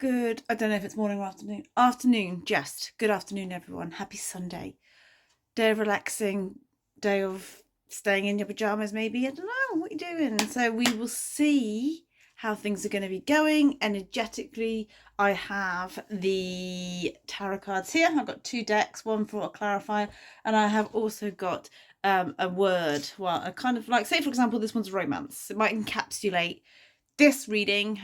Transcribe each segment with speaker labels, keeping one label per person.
Speaker 1: good, I don't know if it's morning or afternoon. Afternoon, just. Good afternoon, everyone. Happy Sunday. Day of relaxing, day of staying in your pajamas, maybe. I don't know. What are you doing? So we will see how things are going to be going energetically. I have the tarot cards here. I've got 2 decks, one for a clarifier, and I have also got a word. Well, a kind of like, say, for example, this one's romance. It might encapsulate this reading,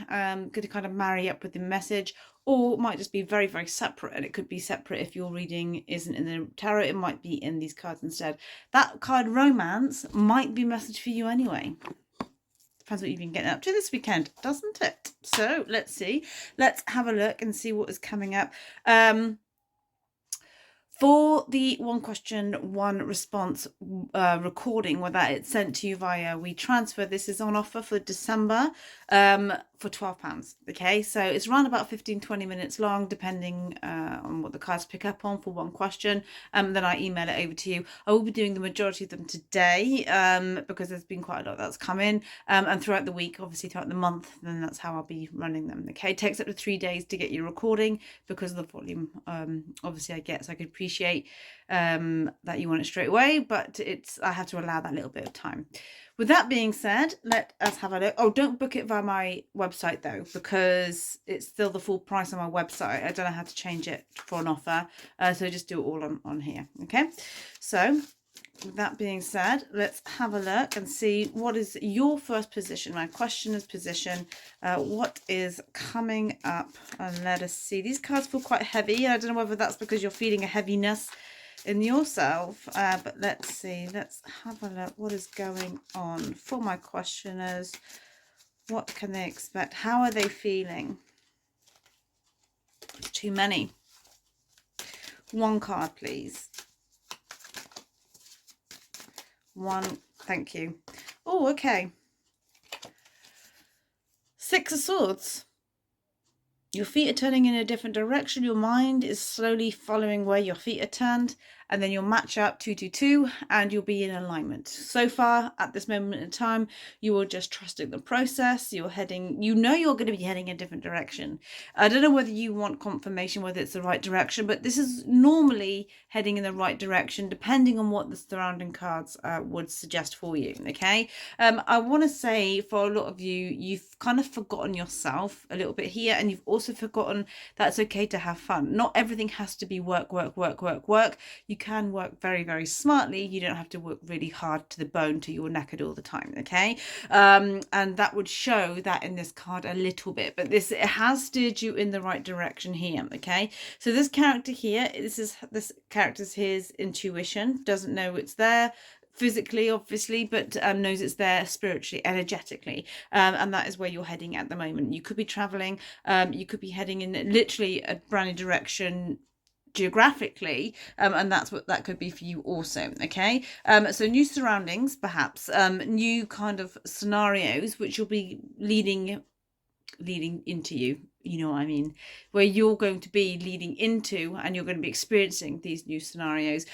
Speaker 1: could kind of marry up with the message, or it might just be very, very separate. And it could be separate if your reading isn't in the tarot, it might be in these cards instead. That card romance might be a message for you anyway. Depends what you've been getting up to this weekend, doesn't it? So let's see. Let's have a look and see what is coming up. For the 1 question, 1 response recording, where that it's sent to you via WeTransfer, this is on offer for December for £12. Okay, so it's around about 15-20 minutes long, depending on what the cards pick up on for 1 question. Then I email it over to you. I will be doing the majority of them today because there's been quite a lot that's come in, and throughout the week, obviously throughout the month, then that's how I'll be running them. Okay, it takes up to 3 days to get your recording because of the volume obviously I get, so I could appreciate that you want it straight away, but I have to allow that little bit of time. With that being said, let us have a look. Oh, don't book it via my website though, because it's still the full price on my website. I don't know how to change it for an offer, so just do it all on here. Okay, so with that being said, let's have a look and see what is your first position. My question is position. What is coming up? And let us see. These cards feel quite heavy. I don't know whether that's because you're feeling a heaviness in yourself, but let's see. Let's have a look. What is going on for my questioners? What can they expect? How are they feeling? It's too many. 1 card, please. 1, thank you. Oh, okay. 6 of Swords. Your feet are turning in a different direction. Your mind is slowly following where your feet are turned, and then you'll match up 2, 2, 2, and you'll be in alignment. So far, at this moment in time, you are just trusting the process. You're heading, you're going to be heading in a different direction. I don't know whether you want confirmation whether it's the right direction, but this is normally heading in the right direction, depending on what the surrounding cards would suggest for you. Okay, I want to say for a lot of you, you've kind of forgotten yourself a little bit here, and you've also forgotten that it's okay to have fun. Not everything has to be work, work, work, work, work. You can work very, very smartly. You don't have to work really hard to the bone till you're knackered all the time. Okay, and that would show that in this card a little bit, but it has steered you in the right direction here. Okay, so this character here, this character's his intuition, doesn't know it's there physically, obviously, but knows it's there spiritually, energetically, and that is where you're heading at the moment. You could be traveling, you could be heading in literally a brand new direction geographically, and that's what that could be for you also. Okay, so new surroundings, perhaps new kind of scenarios which you'll be leading into you know what I mean, where you're going to be leading into and you're going to be experiencing these new scenarios.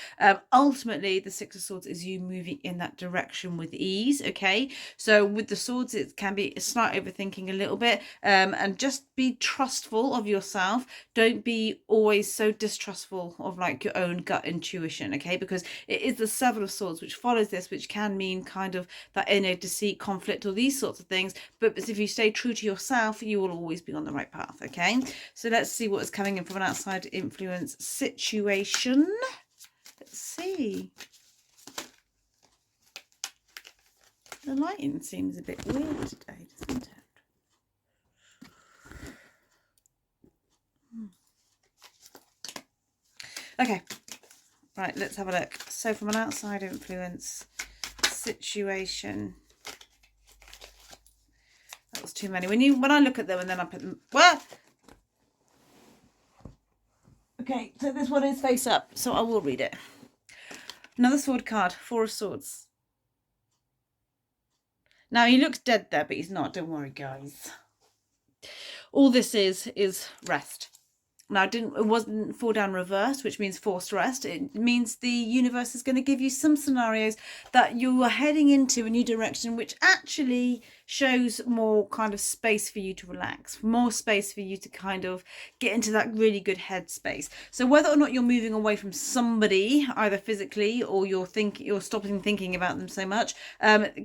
Speaker 1: Ultimately, the 6 of Swords is you moving in that direction with ease. Okay, so with the swords, it can be a slight overthinking a little bit, and just be trustful of yourself. Don't be always so distrustful of like your own gut intuition. Okay, because it is the 7 of Swords which follows this, which can mean kind of that inner deceit, conflict, or these sorts of things. But if you stay true to yourself, you will always be on the right path. Okay, so let's see what is coming in from an outside influence situation. Let's see. The lighting seems a bit weird today, doesn't it? Okay, right, let's have a look. So from an outside influence situation, that was too many. When I look at them and then I put them where. Okay, so this one is face up, so I will read it. Another sword card, 4 of Swords. Now he looks dead there, but he's not. Don't worry, guys. All this is rest. Now, it wasn't fall down reversed, which means forced rest. It means the universe is going to give you some scenarios that you are heading into a new direction, which actually shows more kind of space for you to relax, more space for you to kind of get into that really good headspace. So whether or not you're moving away from somebody, either physically or you're stopping thinking about them so much,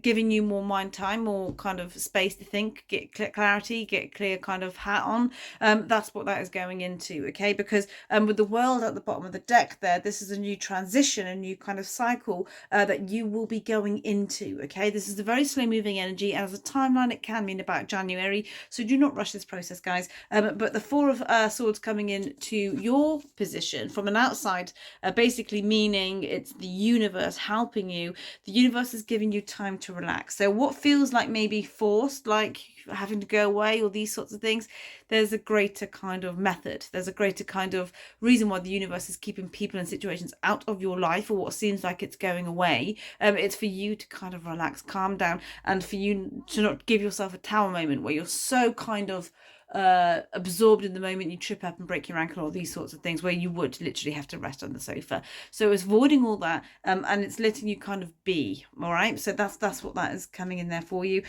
Speaker 1: giving you more mind time, more kind of space to think, get clarity, get clear kind of hat on. That's what that is going into, okay? Because with the world at the bottom of the deck there, this is a new transition, a new kind of cycle that you will be going into, okay? This is a very slow moving energy, and as a timeline it can mean about January, so do not rush this process, guys. But the Four of Swords coming in to your position from an outside, basically meaning it's the universe helping you. The universe is giving you time to relax. So what feels like maybe forced, like having to go away or these sorts of things, there's a greater kind of method, there's a greater kind of reason why the universe is keeping people and situations out of your life, or what seems like it's going away. It's for you to kind of relax, calm down, and for you to not give yourself a tower moment where you're so kind of absorbed in the moment you trip up and break your ankle, or these sorts of things where you would literally have to rest on the sofa. So it's avoiding all that, and it's letting you kind of be. All right, so that's what that is coming in there for you.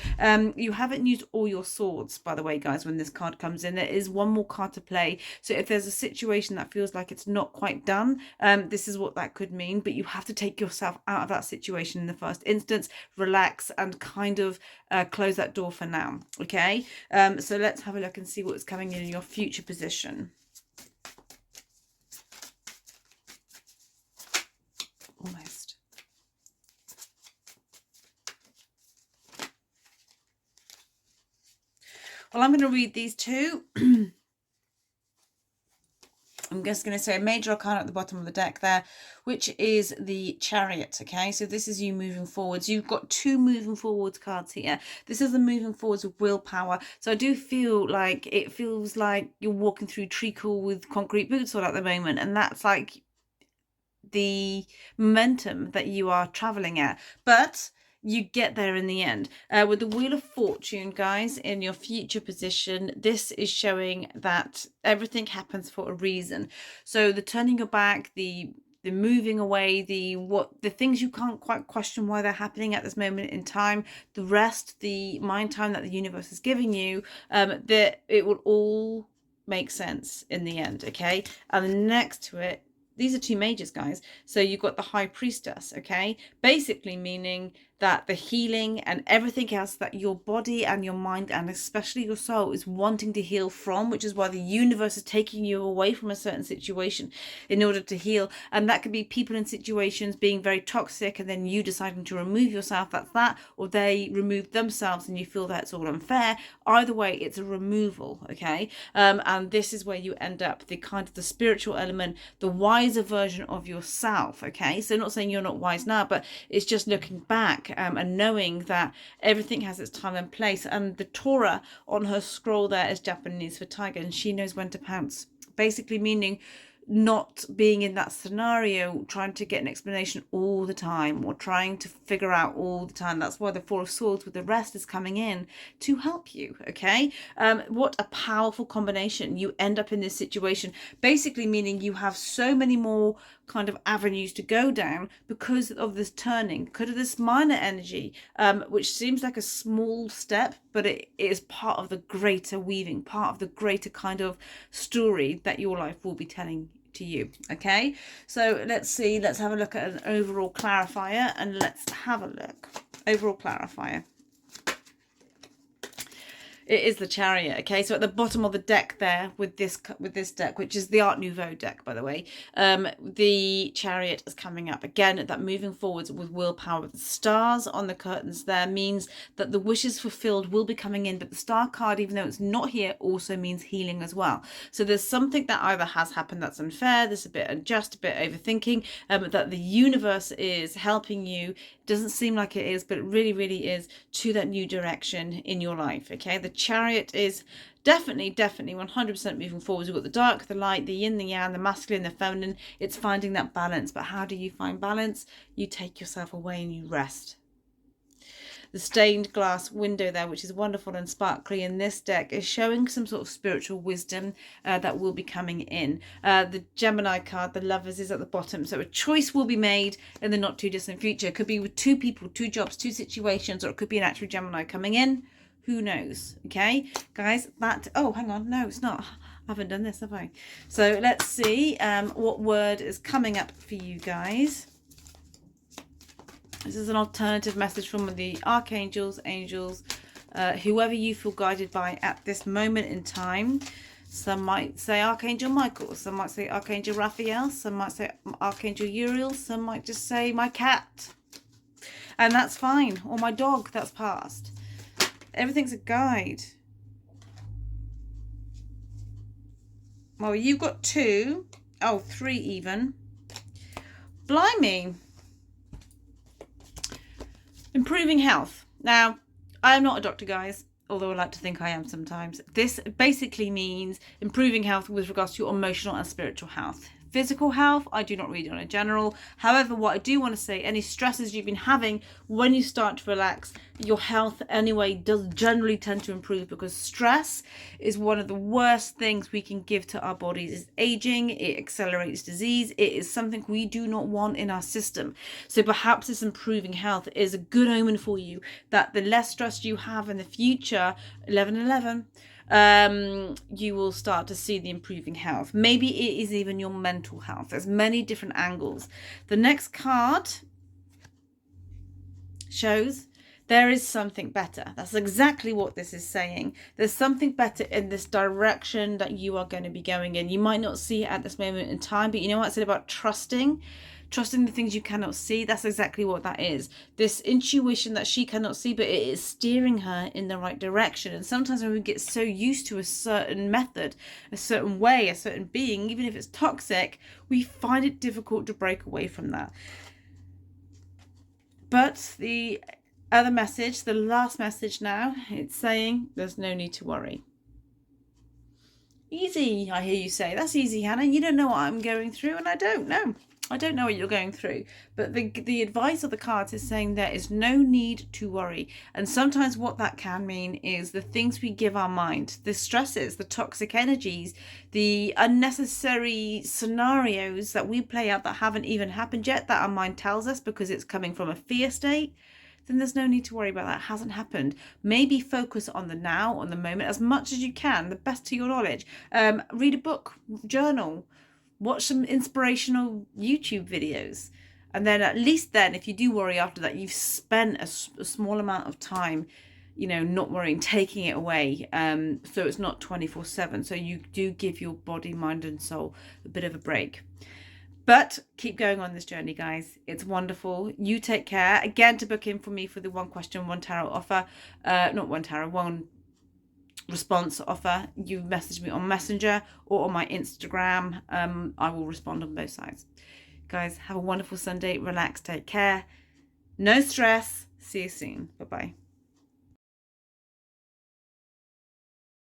Speaker 1: You haven't used all your swords, by the way, guys. When this card comes in, there is one more card to play. So if there's a situation that feels like it's not quite done, this is what that could mean. But you have to take yourself out of that situation in the first instance, relax, and kind of close that door for now. Okay, so let's have a look and see what's coming in your future position. Almost. Well, I'm going to read these two. I'm just going to say a major arcana at the bottom of the deck there, which is the Chariot, okay? So this is you moving forwards. You've got two moving forwards cards here. This is the moving forwards with willpower. So I do feel like it feels like you're walking through treacle with concrete boots all at the moment, and that's like the momentum that you are traveling at. But you get there in the end. With the Wheel of Fortune, guys, in your future position, this is showing that everything happens for a reason. So the turning your back, the moving away, the things you can't quite question why they're happening at this moment in time, the rest, the mind time that the universe is giving you, that it will all make sense in the end, okay? And next to it, these are two majors, guys. So you've got the High Priestess, okay? Basically meaning that the healing and everything else that your body and your mind and especially your soul is wanting to heal from, which is why the universe is taking you away from a certain situation in order to heal. And that could be people in situations being very toxic and then you deciding to remove yourself, that's that, or they remove themselves and you feel that's all unfair. Either way, it's a removal, okay? And this is where you end up, the kind of the spiritual element, the wiser version of yourself, okay? So not saying you're not wise now, but it's just looking back and knowing that everything has its time and place. And the Torah on her scroll there is Japanese for tiger, and she knows when to pounce. Basically meaning not being in that scenario trying to get an explanation all the time or trying to figure out all the time. That's why the Four of Swords with the rest is coming in to help you, okay? What a powerful combination. You end up in this situation basically meaning you have so many more kind of avenues to go down because of this turning, because of this minor energy, which seems like a small step, but it is part of the greater weaving, part of the greater kind of story that your life will be telling to you, okay? So let's see, let's have a look at an overall clarifier, and let's have a look. Overall clarifier. It is the Chariot, okay? So at the bottom of the deck there with this deck, which is the Art Nouveau deck, by the way, the Chariot is coming up. Again, that moving forwards with willpower. The stars on the curtains there means that the wishes fulfilled will be coming in, but the star card, even though it's not here, also means healing as well. So there's something that either has happened that's unfair, there's a bit unjust, a bit overthinking, that the universe is helping you. Doesn't seem like it is, but it really, really is, to that new direction in your life, okay? The Chariot is definitely 100% moving forward. We've got the dark, the light, the yin, the yang, the masculine, the feminine. It's finding that balance. But how do you find balance? You take yourself away and you rest. The stained glass window there, which is wonderful and sparkly in this deck, is showing some sort of spiritual wisdom that will be coming in. The Gemini card, the Lovers, is at the bottom. So a choice will be made in the not too distant future. It could be with two people, two jobs, two situations, or it could be an actual Gemini coming in. Who knows? Okay, guys, that, oh, hang on. No, it's not. I haven't done this, have I? So let's see what word is coming up for you guys. This is an alternative message from the archangels, angels, whoever you feel guided by at this moment in time. Some might say Archangel Michael, some might say Archangel Raphael, some might say Archangel Uriel, some might just say my cat. And that's fine. Or my dog, that's passed. Everything's a guide. Well, you've got 2. Oh, 3 even. Blimey. Improving health. Now, I am not a doctor, guys, although I like to think I am sometimes. This basically means improving health with regards to your emotional and spiritual health. Physical health, I do not read on a general. However, what I do want to say, any stresses you've been having, when you start to relax, your health anyway does generally tend to improve, because stress is one of the worst things we can give to our bodies. It's aging, it accelerates disease, it is something we do not want in our system. So perhaps this improving health is a good omen for you, that the less stress you have in the future, 11/11, you will start to see the improving health. Maybe it is even your mental health. There's many different angles. The next card shows there is something better. That's exactly what this is saying. There's something better in this direction that you are going to be going in. You might not see it at this moment in time, but you know what I said about trusting the things you cannot see. That's exactly what that is. This intuition that she cannot see, but it is steering her in the right direction. And sometimes when we get so used to a certain method, a certain way, a certain being, even if it's toxic, we find it difficult to break away from that. But the other message, the last message now, it's saying there's no need to worry. Easy, I hear you say. That's easy, Hannah. You don't know what I'm going through, and I don't know. I don't know what you're going through, but the advice of the cards is saying there is no need to worry. And sometimes what that can mean is the things we give our mind, the stresses, the toxic energies, the unnecessary scenarios that we play out that haven't even happened yet, that our mind tells us because it's coming from a fear state, then there's no need to worry about that. It hasn't happened. Maybe focus on the now, on the moment, as much as you can, the best to your knowledge. Read a book, journal, watch some inspirational YouTube videos. And then at least then, if you do worry after that, you've spent a small amount of time, you know, not worrying, taking it away. So it's not 24/7. So you do give your body, mind and soul a bit of a break. But keep going on this journey, guys. It's wonderful. You take care. Again, to book in for me for the 1 question, 1 tarot offer. Not 1 tarot, 1 response offer. You message me on Messenger or on my Instagram. I will respond on both sides. Guys, have a wonderful Sunday. Relax, take care. No stress. See you soon. Bye-bye.